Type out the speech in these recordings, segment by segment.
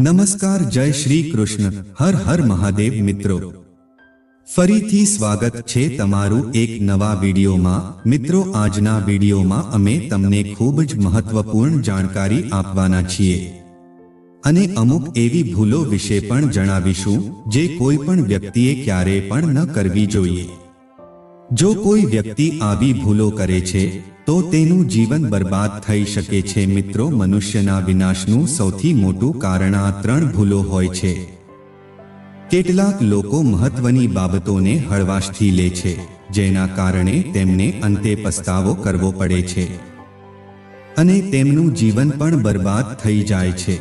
નમસ્કાર, જય શ્રી કૃષ્ણ, હર હર મહાદેવ મિત્રો. ફરીથી સ્વાગત છે તમારું એક નવા વિડીયોમાં. મિત્રો, આજના વિડીયોમાં અમે તમને ખૂબ જ મહત્વપૂર્ણ જાણકારી આપવાના છીએ અને અમુક એવી ભૂલો વિશે પણ જણાવીશું જે કોઈ પણ વ્યક્તિએ ક્યારેય પણ ન કરવી જોઈએ. જો કોઈ વ્યક્તિ આવી ભૂલો કરે છે તો તેનું જીવન બરબાદ થઈ શકે છે. મિત્રો, મનુષ્યના વિનાશનું સૌથી મોટું કારણ આ 3 ભૂલો હોય છે. કેટલાક લોકો મહત્વની બાબતોને હળવાશથી લે છે, જેના કારણે તેમને અંતે પસ્તાવો કરવો પડે છે અને તેમનું જીવન પણ બરબાદ થઈ જાય છે.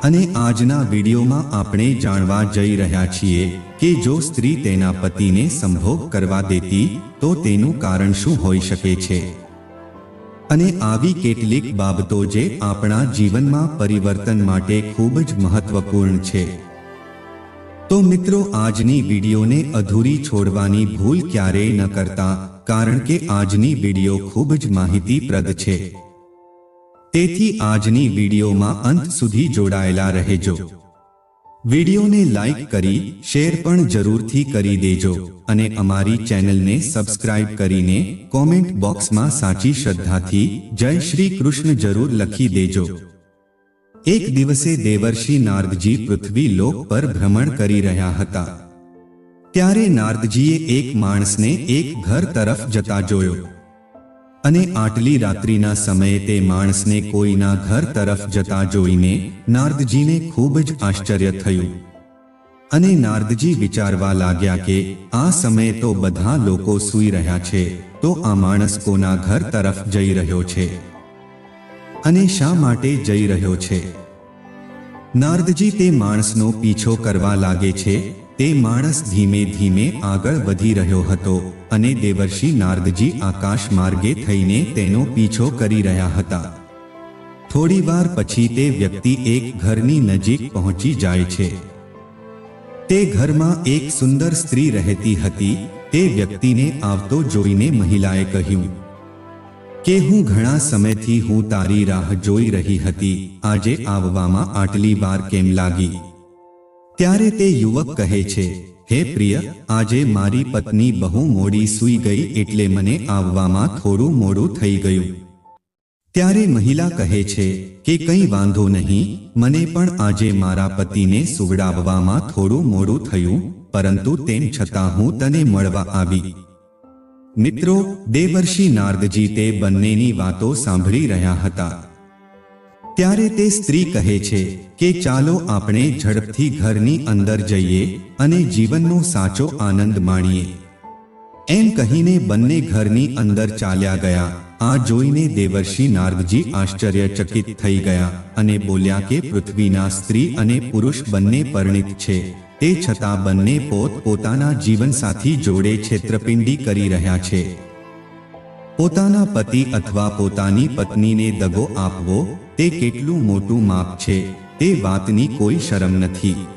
અને આજના વિડીયોમાં આપણે જાણવા જઈ રહ્યા છીએ કે જો સ્ત્રી તેના પતિને સંભોગ કરવા દેતી તો તેનું કારણ શું હોઈ શકે છે અને આવી કેટલીક બાબતો જે આપણા જીવનમાં પરિવર્તન માટે ખૂબ જ મહત્વપૂર્ણ છે. તો મિત્રો, આજની વિડીયોને અધૂરી છોડવાની ભૂલ ક્યારેય ન કરતા, કારણ કે આજની વિડીયો ખૂબ જ માહિતીપ્રદ છે. તેથી આજની વિડીયોમાં અંત સુધી જોડાયેલા રહેજો. વિડીયોને લાઈક કરી શેર પણ જરૂરથી કરી દેજો અને અમારી ચેનલને સબસ્ક્રાઇબ કરીને કોમેન્ટ બોક્સમાં સાચી શ્રદ્ધાથી જય શ્રી કૃષ્ણ જરૂર લખી દેજો. એક દિવસે દેવર્ષિ નારદજી પૃથ્વી લોક પર ભ્રમણ કરી રહ્યા હતા. ત્યારે નારદજીએ એક માણસને એક ઘર તરફ જતા જોયો અને આટલી રાત્રિના સમયે તે માણસને કોઈના ઘર તરફ જતા જોઈને નારદજીને ખૂબ જ આશ્ચર્ય થયું અને નારદજી વિચારવા લાગ્યા કે આ સમયે તો બધા લોકો સૂઈ રહ્યા છે, તો આ માણસ કોના ઘર તરફ જઈ રહ્યો છે અને શા માટે જઈ રહ્યો છે? નારદજી તે માણસનો પીછો કરવા લાગે છે. તે માણસ ધીમે ધીમે આગળ વધી રહ્યો હતો અને દેવર્ષિ નારદજી આકાશ માર્ગે થઈને તેનો પીછો કરી રહ્યા હતા. થોડીવાર પછી તે વ્યક્તિ એક ઘરની નજીક પહોંચી જાય છે. તે ઘરમાં એક સુંદર સ્ત્રી રહેતી હતી. તે વ્યક્તિને આવતો જોઈને મહિલાએ કહ્યું કે હું ઘણા સમયથી હું તારી રાહ જોઈ રહી હતી, આજે આવવામાં આટલી વાર કેમ લાગી? ત્યારે તે યુવક કહે છે, હે પ્રિય, આજે મારી પત્ની બહુ મોડી સૂઈ ગઈ એટલે મને આવવામાં થોડું મોડું થઈ ગયું. ત્યારે મહિલા કહે છે કે કંઈ વાંધો નહીં, મને પણ આજે મારા પતિને સુવડાવવામાં થોડું મોડું થયું, પરંતુ તેમ છતાં હું તને મળવા આવી. મિત્રો, દેવર્ષિ નારદજી તે બંનેની વાતો સાંભળી રહ્યા હતા. ત્યારે તે સ્ત્રી કહે છે કે ચાલો આપણે ઝડપથી ઘરની અંદર જઈએ અને જીવનનો સાચો આનંદ માણીએ. એમ કહીને બંને ઘરની અંદર ચાલ્યા ગયા. આ જોઈને દેવર્ષિ નારદજી આશ્ચર્યચકિત થઈ ગયા અને બોલ્યા કે પૃથ્વીના સ્ત્રી અને પુરુષ બંને પરિણીત છે, તે છતાં બંને પોતાના જીવનસાથી જોડે છેતરપિંડી કરી રહ્યા છે. પોતાના પતિ અથવા પોતાની પત્નીને દગો આપવો તે કેટલું મોટું પાપ છે, તે વાતની કોઈ શરમ નથી.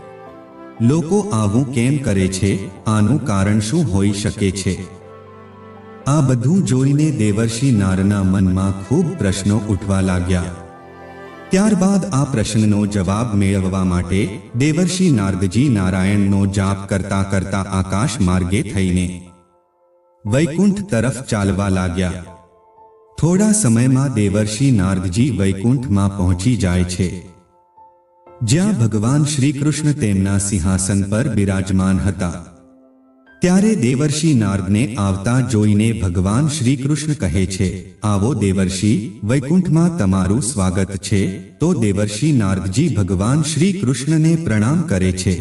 લોકો આવું કેમ કરે છે? આનું કારણ શું હોઈ શકે છે? આ બધું જોઈને દેવર્ષિ નારના મનમાં ખૂબ પ્રશ્નો ઉઠવા લાગ્યા. ત્યારબાદ આ પ્રશ્નનો જવાબ મેળવવા માટે દેવર્ષિ નારદજી નારાયણનો જાપ કરતા કરતા આકાશ માર્ગે થઈને વૈકુંઠ તરફ ચાલવા લાગ્યા. થોડા સમયમાં દેવર્ષિ નારદજી વૈકુંઠમાં પહોંચી જાય છે, જ્યાં ભગવાન શ્રી કૃષ્ણ તેમના સિંહાસન પર બિરાજમાન હતા. ત્યારે દેવર્ષિ નારદને આવતા જોઈને ભગવાન શ્રી કૃષ્ણ કહે છે, આવો દેવર્ષિ, વૈકુંઠમાં તમારું સ્વાગત છે. તો દેવર્ષિ નારદજી ભગવાન શ્રી કૃષ્ણને પ્રણામ કરે છે.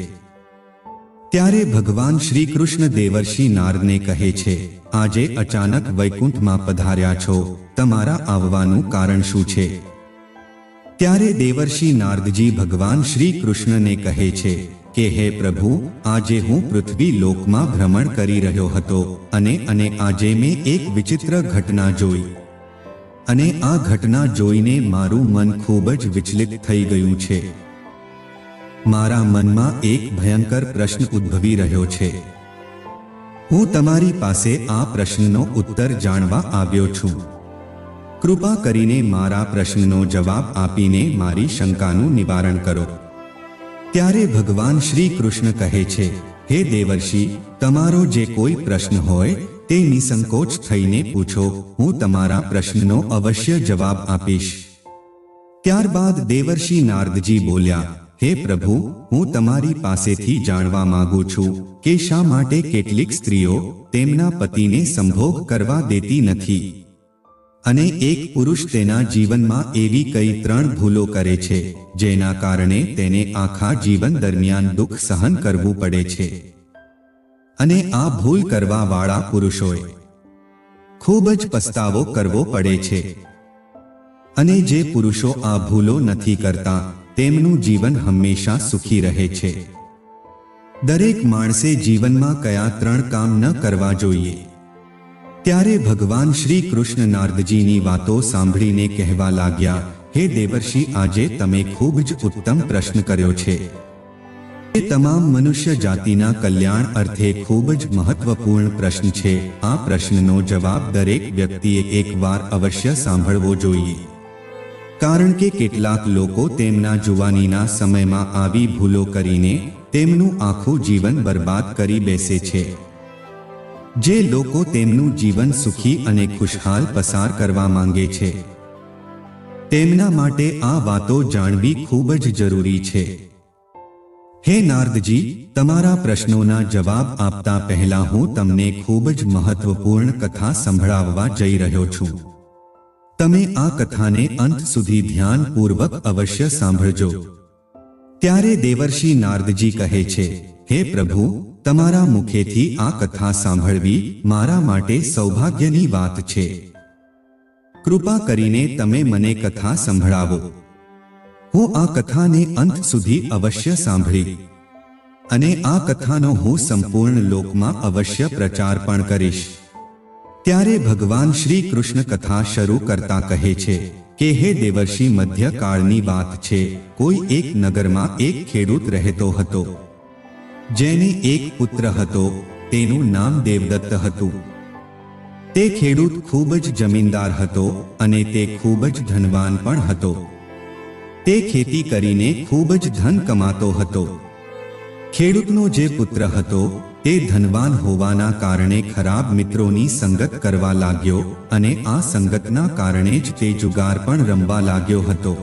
ત્યારે ભગવાન શ્રી કૃષ્ણ દેવર્ષિ નારદને કહે છે, આજે અચાનક વૈકુંઠમાં પધાર્યા છો, તમારા આવવાનું કારણ શું છે? ત્યારે દેવર્ષિ નારદજી ભગવાન શ્રી કૃષ્ણને કહે છે કે હે પ્રભુ, આજે હું પૃથ્વી લોકમાં ભ્રમણ કરી રહ્યો હતો અને આજે મેં એક વિચિત્ર ઘટના જોઈ અને આ ઘટના જોઈને મારું મન ખૂબ જ વિચલિત થઈ ગયું છે. મારા મનમાં એક ભયંકર પ્રશ્ન ઉદ્ભવી રહ્યો છે. હું તમારી પાસે આ પ્રશ્નનો ઉત્તર જાણવા આવ્યો છું. કૃપા કરીને મારા પ્રશ્નનો જવાબ આપીને મારી શંકાનું નિવારણ કરો. ત્યારે ભગવાન શ્રી કૃષ્ણ કહે છે, હે દેવર્ષિ, તમારો જે કોઈ પ્રશ્ન હોય તે નિસંકોચ થઈને પૂછો, હું તમારા પ્રશ્નનો અવશ્ય જવાબ આપીશ. ત્યારબાદ દેવર્ષિ નારદજી બોલ્યા, હે પ્રભુ, હું તમારી પાસેથી જાણવા માંગુ છું કે શા માટે કેટલીક સ્ત્રીઓ તેમના પતિને સંભોગ કરવા દેતી નથી અને એક પુરુષ તેના જીવનમાં એવી કઈ 3 ભૂલો કરે છે જેના કારણે તેને આખા જીવન દરમિયાન દુઃખ સહન કરવું પડે છે અને આ ભૂલ કરવા વાળા પુરુષોએ ખૂબ જ પસ્તાવો કરવો પડે છે. અને જે પુરુષો આ ભૂલો નથી કરતા તેમનું જીવન હંમેશા સુખી રહે છે. દરેક માણસે જીવનમાં કયા 3 કામ ન કરવા જોઈએ? ત્યારે ભગવાન શ્રી કૃષ્ણ નારદજીની વાતો સાંભળીને કહેવા લાગ્યા, હે દેવર્ષિ, આજે તમે ખૂબ જ ઉત્તમ પ્રશ્ન કર્યો છે. એ તમામ મનુષ્ય જાતિના કલ્યાણ અર્થે ખૂબ જ મહત્વપૂર્ણ પ્રશ્ન છે. આ પ્રશ્નનો જવાબ દરેક વ્યક્તિએ એકવાર અવશ્ય સાંભળવો જોઈએ, કારણ કે કેટલાક લોકો તેમના જુવાનીના સમયમાં આવી ભૂલો કરીને તેમનું આખું જીવન બરબાદ કરી બેસે છે. જે લોકો તેમનું જીવન સુખી અને ખુશહાલ પસાર કરવા માંગે છે તેમના માટે આ વાતો જાણવી ખૂબ જ જરૂરી છે. હે નારદજી, તમારા પ્રશ્નોના જવાબ આપતા પહેલા હું તમને ખૂબ જ મહત્વપૂર્ણ કથા સંભળાવવા જઈ રહ્યો છું. તમે આ કથાને અંત સુધી ધ્યાનપૂર્વક અવશ્ય સાંભળજો. ત્યારે દેવર્ષિ નારદજી કહે છે, હે પ્રભુ, તમારા મુખેથી આ કથા સાંભળવી મારા માટે સૌભાગ્યની વાત છે. કૃપા કરીને તમે મને કથા સંભળાવો. હું આ કથાને અંત સુધી અવશ્ય સાંભળી અને આ કથાનો હું સંપૂર્ણ લોકમાં અવશ્ય પ્રચાર પણ કરીશ. ત્યારે ભગવાન શ્રી કૃષ્ણ કથા શરૂ કરતા કહે છે કે હે દેવર્ષિ, મધ્યકાળની વાત છે. કોઈ એક નગરમાં એક ખેડૂત રહેતો હતો, જેને એક પુત્ર હતો. તેનું નામ દેવદત્ત હતું. તે ખેડૂત ખૂબ જ જમીનદાર હતો અને તે ખૂબ જ ધનવાન પણ હતો. તે ખેતી કરીને ખૂબ જ ધન કમાતો હતો. ખેડૂતનો જે પુત્ર હતો તે ધનવાન હોવાના કારણે ખરાબ મિત્રોની સંગત કરવા લાગ્યો અને આ સંગતના કારણે જ તે જુગાર પણ રમવા લાગ્યો હતો.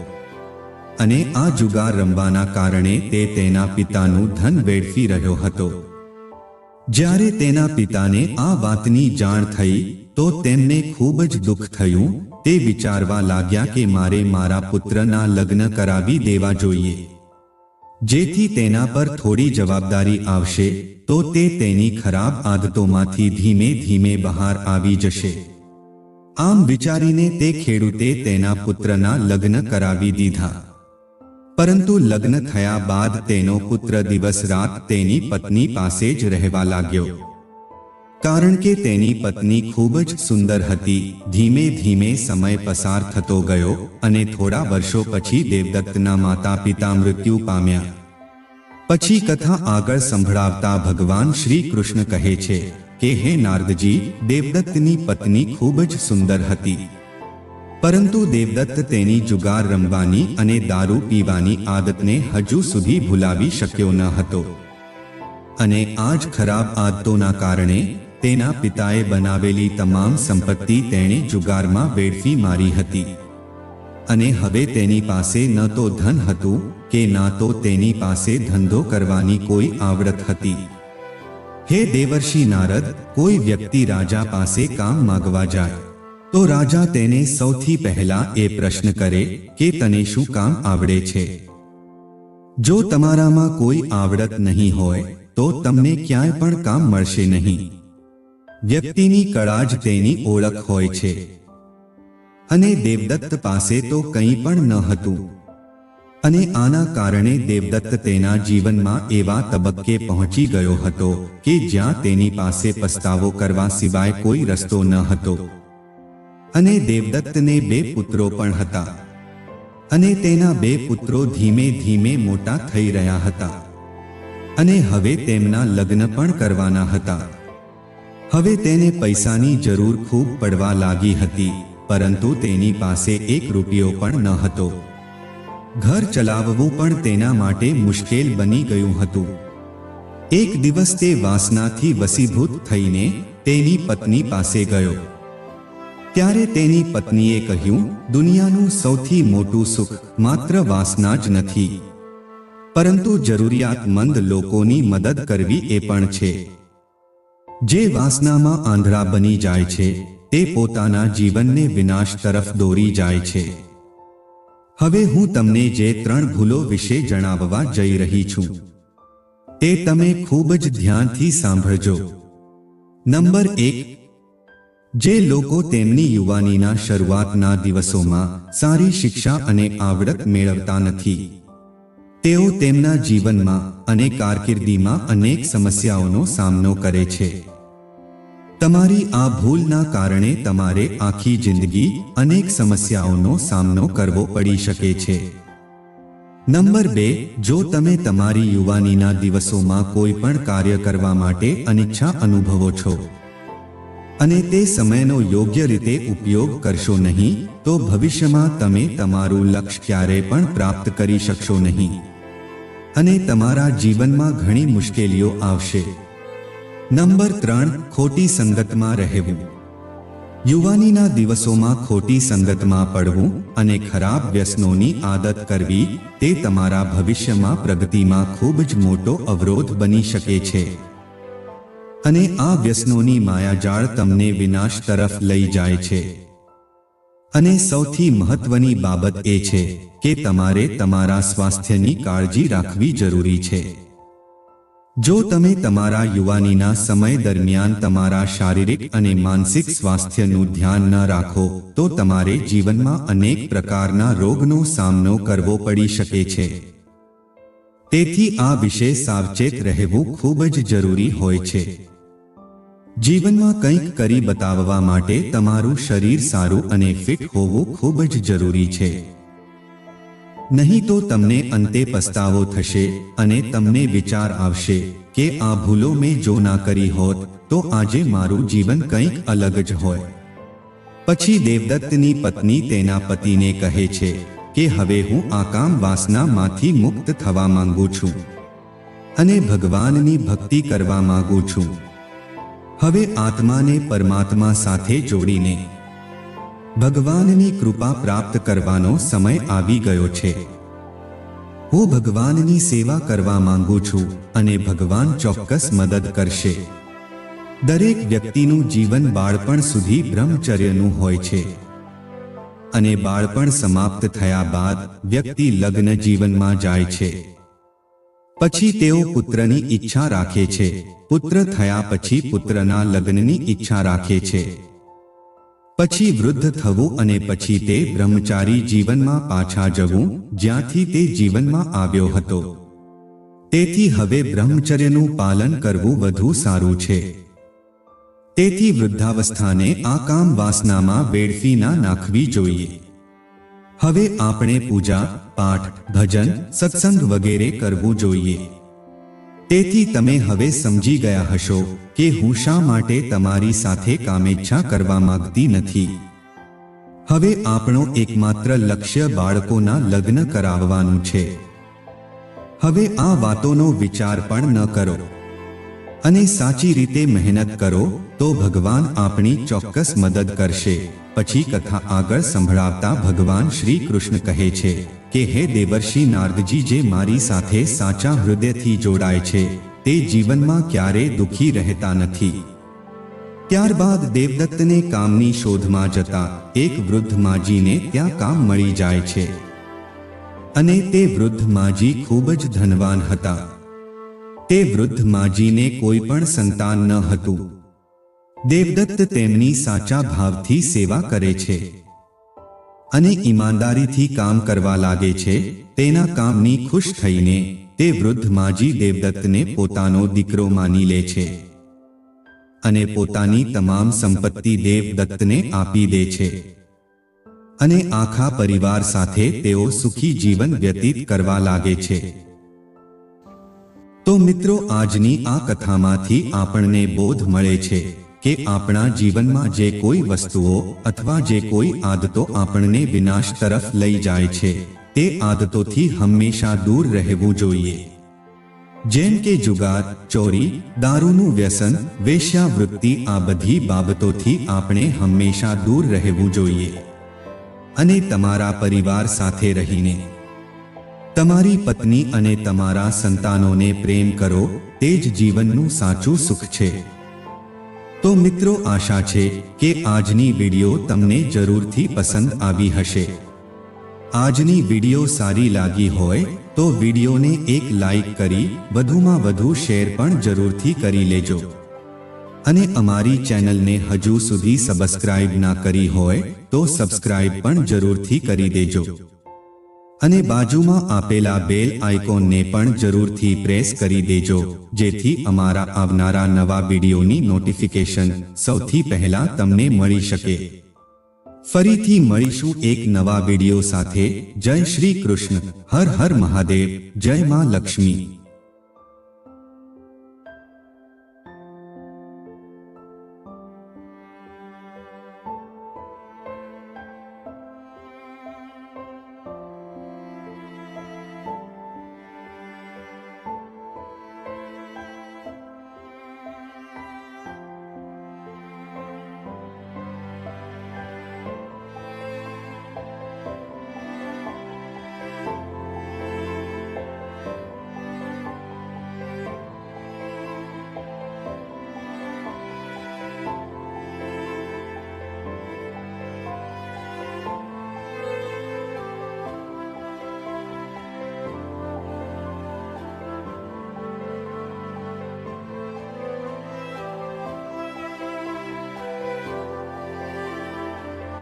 અને આ જુગાર રમવાના કારણે તે તેના પિતાનું ધન વેડફી રહ્યો હતો. જ્યારે તેના પિતાને આ વાતની જાણ થઈ તો તેમને ખૂબ જ દુઃખ થયું. તે વિચારવા લાગ્યા કે મારે મારા પુત્રના લગ્ન કરાવી દેવા જોઈએ, જેથી તેના પર થોડી જવાબદારી આવશે તો તે તેની ખરાબ આદતોમાંથી ધીમે ધીમે બહાર આવી જશે. આમ વિચારીને તે ખેડૂતે તેના પુત્રના લગ્ન કરાવી દીધા. પરંતુ લગ્ન થયા બાદ તેનો પુત્ર દિવસ રાત તેની પત્ની પાસે જ રહેવા લાગ્યો, કારણ કે તેની પત્ની ખૂબ જ સુંદર હતી. ધીમે ધીમે સમય પસાર થતો ગયો અને થોડા વર્ષો પછી દેવદત્તના માતા પિતા મૃત્યુ પામ્યા. પછી કથા આગળ સંભળાવતા ભગવાન શ્રી કૃષ્ણ કહે છે કે હે નારદજી, દેવદત્તની પત્ની ખૂબ જ સુંદર હતી, પરંતુ દેવદત્ત તેની જુગાર રમવાની અને દારૂ પીવાની આદતને હજુ સુધી ભૂલાવી શક્યો ન હતો. અને આ જ ખરાબ આદતોના કારણે તેના પિતાએ બનાવેલી તમામ સંપત્તિ તેણે જુગારમાં વેડફી મારી હતી. અને હવે તેની પાસે ન તો ધન હતું કે ના તો તેની પાસે ધંધો કરવાની કોઈ આવડત હતી. હે દેવર્ષિ નારદ, કોઈ વ્યક્તિ રાજા પાસે કામ માંગવા જાય તો રાજા તેને સૌથી પહેલા એ પ્રશ્ન કરે કે તને શું કામ આવડે છે? જો તમારામાં કોઈ આવડત નહીં હોય તો તમને ક્યાંય પણ કામ મળશે નહીં. વ્યક્તિની કળા જ તેની ઓળખ હોય છે. અને દેવદત્ત પાસે તો કંઈ પણ ન હતું. અને આના કારણે દેવદત્ત તેના જીવનમાં એવા તબક્કે પહોંચી ગયો હતો કે જ્યાં તેની પાસે પસ્તાવો કરવા સિવાય કોઈ રસ્તો ન હતો. અને દેવદત્તને 2 પુત્રો પણ હતા અને તેના 2 પુત્રો ધીમે ધીમે મોટા થઈ રહ્યા હતા અને હવે તેમના લગ્ન પણ કરવાના હતા. હવે તેને પૈસાની જરૂર ખૂબ પડવા લાગી હતી. પરંતુ તેની પાસે 1 રૂપિયો પણ ન હતો. ઘર ચલાવવું પણ તેના માટે મુશ્કેલ બની ગયું હતું. એક દિવસ તે વાસનાથી વસીભૂત થઈને તેની પત્ની પાસે ગયો. ત્યારે તેની પત્નીએ કહ્યું, દુનિયાનું સૌથી મોટું સુખ માત્ર વાસના જ નથી, પરંતુ જરૂરિયાતમંદ લોકોની મદદ કરવી એ પણ છે. જે વાસનામાં આંધળા બની જાય છે તે પોતાના જીવનને વિનાશ તરફ દોરી જાય છે. હવે હું તમને જે 3 ભૂલો વિશે જણાવવા જઈ રહી છું તે તમે ખૂબ જ ધ્યાનથી સાંભળજો. નંબર 1, જે લોકો તેમની યુવાનીના શરૂઆતના દિવસોમાં સારી શિક્ષા અને આવડત મેળવતા નથી, તેઓ તેમના જીવનમાં અને કારકિર્દીમાં અનેક સમસ્યાઓનો સામનો કરે છે. તમારી આ ભૂલના કારણે તમારે આખી જિંદગી અનેક સમસ્યાઓનો સામનો કરવો પડી શકે છે. નંબર 2, જો તમે તમારી યુવાનીના દિવસોમાં કોઈ પણ કાર્ય કરવા માટે અનિચ્છા અનુભવો છો અને તે સમયનો યોગ્ય રીતે ઉપયોગ કરશો નહીં, તો ભવિષ્યમાં તમે તમારું લક્ષ્ય ક્યારેય પણ પ્રાપ્ત કરી શકશો નહીં અને તમારા જીવનમાં ઘણી મુશ્કેલીઓ આવશે. નંબર 3, ખોટી સંગતમાં રહેવું. યુવાનીના દિવસોમાં ખોટી સંગતમાં પડવું અને ખરાબ વ્યસનોની આદત કરવી તે તમારા ભવિષ્યમાં પ્રગતિમાં ખૂબ જ મોટો અવરોધ બની શકે છે. અને આ વ્યસનોની માયાજાળ તમને વિનાશ તરફ લઈ જાય છે. અને સૌથી મહત્વની બાબત એ છે કે તમારે તમારા સ્વાસ્થ્યની કાળજી રાખવી જરૂરી છે. જો તમે તમારા યુવાનીના સમય દરમિયાન તમારા શારીરિક અને માનસિક સ્વાસ્થ્યનું ધ્યાન ન રાખો તો તમારે જીવનમાં અનેક પ્રકારના રોગનો સામનો કરવો પડી શકે છે. તેથી આ વિશે સાવચેત રહેવું ખૂબ જ જરૂરી હોય છે. જીવનમાં કંઈક કરી બતાવવા માટે તમારું શરીર સારું અને ફિટ હોવું ખૂબ જ જરૂરી છે. નહીં તો તમને અંતે પસ્તાવો થશે અને તમને વિચાર આવશે કે આ ભૂલો મેં જો ના કરી હોત તો આજે મારું જીવન કંઈક અલગ જ હોય. પછી દેવદત્તની પત્ની તેના પતિને કહે છે કે હવે હું આ કામ વાસનામાંથી મુક્ત થવા માંગુ છું અને ભગવાનની ભક્તિ કરવા માંગુ છું. હવે આત્માને પરમાત્મા સાથે જોડીને ભગવાનની કૃપા પ્રાપ્ત કરવાનો સમય આવી ગયો છે. હું ભગવાનની સેવા કરવા માંગુ છું અને ભગવાન ચોક્કસ મદદ કરશે. દરેક વ્યક્તિનું જીવન બાળપણ સુધી બ્રહ્મચર્યનું હોય છે અને બાળપણ સમાપ્ત થયા બાદ વ્યક્તિ લગ્ન જીવનમાં જાય છે. પછી તેઓ પુત્રની ઈચ્છા રાખે છે. પુત્ર થયા પછી પુત્રના લગ્નની ઈચ્છા રાખે છે. પછી વૃદ્ધ થવું અને પછી તે બ્રહ્મચારી જીવનમાં પાછા જવું જ્યાંથી તે જીવનમાં આવ્યો હતો. તેથી હવે બ્રહ્મચર્યનું પાલન કરવું વધુ સારું છે. તેથી વૃદ્ધાવસ્થાને આ કામ વાસનામાં વેડફી ના નાખવી જોઈએ. હવે આપણે પૂજા, પાઠ, ભજન, સત્સંગ વગેરે કરવું જોઈએ. તેથી તમે હવે સમજી ગયા હશો કે હું શા માટે તમારી સાથે કામેચ્છા કરવા માંગતી નથી. હવે આપણો એકમાત્ર લક્ષ્ય બાળકોના લગ્ન કરાવવાનું છે. હવે આ વાતોનો વિચાર પણ ન કરો અને સાચી રીતે મહેનત કરો તો ભગવાન આપણી ચોક્કસ મદદ કરશે. પછી કથા આગળ સંભળાવતા ભગવાન શ્રી કૃષ્ણ કહે છે કે હે દેવર્ષિ નારદજી, જે મારી સાથે સાચા હૃદયથી જોડાય છે તે જીવનમાં ક્યારેય દુઃખી રહેતા નથી. ત્યારબાદ દેવદત્તને કામની શોધમાં જતા એક વૃદ્ધ માજીને ત્યાં કામ મળી જાય છે અને તે વૃદ્ધ માજી ખૂબ જ ધનવાન હતા. તે વૃદ્ધ માજીને કોઈ પણ સંતાન ન હતું. દેવદત્ત તેમની સાચા ભાવથી સેવા કરે છે અને ઈમાનદારીથી કામ કરવા લાગે છે. તેના કામની ખુશ થઈને તે વૃદ્ધ માજી દેવદત્તને પોતાનો દીકરો માની લે છે અને પોતાની તમામ સંપત્તિ દેવદત્તને આપી દે છે અને આખા પરિવાર સાથે તેઓ સુખી જીવન વ્યતીત કરવા લાગે છે. તો મિત્રો, આજની આ કથામાંથી આપણને બોધ મળે છે કે આપણા જીવનમાં જે કોઈ વસ્તુઓ અથવા જે કોઈ આદતો આપણને વિનાશ તરફ લઈ જાય છે તે આદતોથી હંમેશા દૂર રહેવું જોઈએ. જેમ કે જુગાર, ચોરી, દારૂનું વ્યસન, વેશ્યાવૃત્તિ, આ બધી બાબતોથી આપણે હંમેશા દૂર રહેવું જોઈએ. અને તમારા પરિવાર સાથે રહીને તમારી પત્ની અને તમારા સંતાનોને પ્રેમ કરો, તે જ જીવનનું સાચું સુખ છે. તો મિત્રો, આશા છે કે આજની વિડિયો તમને જરૂરથી પસંદ આવી હશે. આજની વિડિયો સારી લાગી હોય તો વિડિયોને એક લાઈક કરી વધુમાં વધુ શેર પણ જરૂરથી કરી લેજો. અને અમારી ચેનલને હજુ સુધી સબસ્ક્રાઇબ ના કરી હોય તો સબસ્ક્રાઇબ પણ જરૂરથી કરી દેજો. અને બાજુમાં આપેલા બેલ આઇકોનને પણ જરૂરથી પ્રેસ કરી દેજો, જેથી અમારા આવનારા નવા વિડિયોની નોટિફિકેશન સૌથી પહેલા તમને મળી શકે. ફરીથી મળીશું એક નવા વિડિયો સાથે. જય શ્રી કૃષ્ણ. હર હર મહાદેવ. જય માં લક્ષ્મી.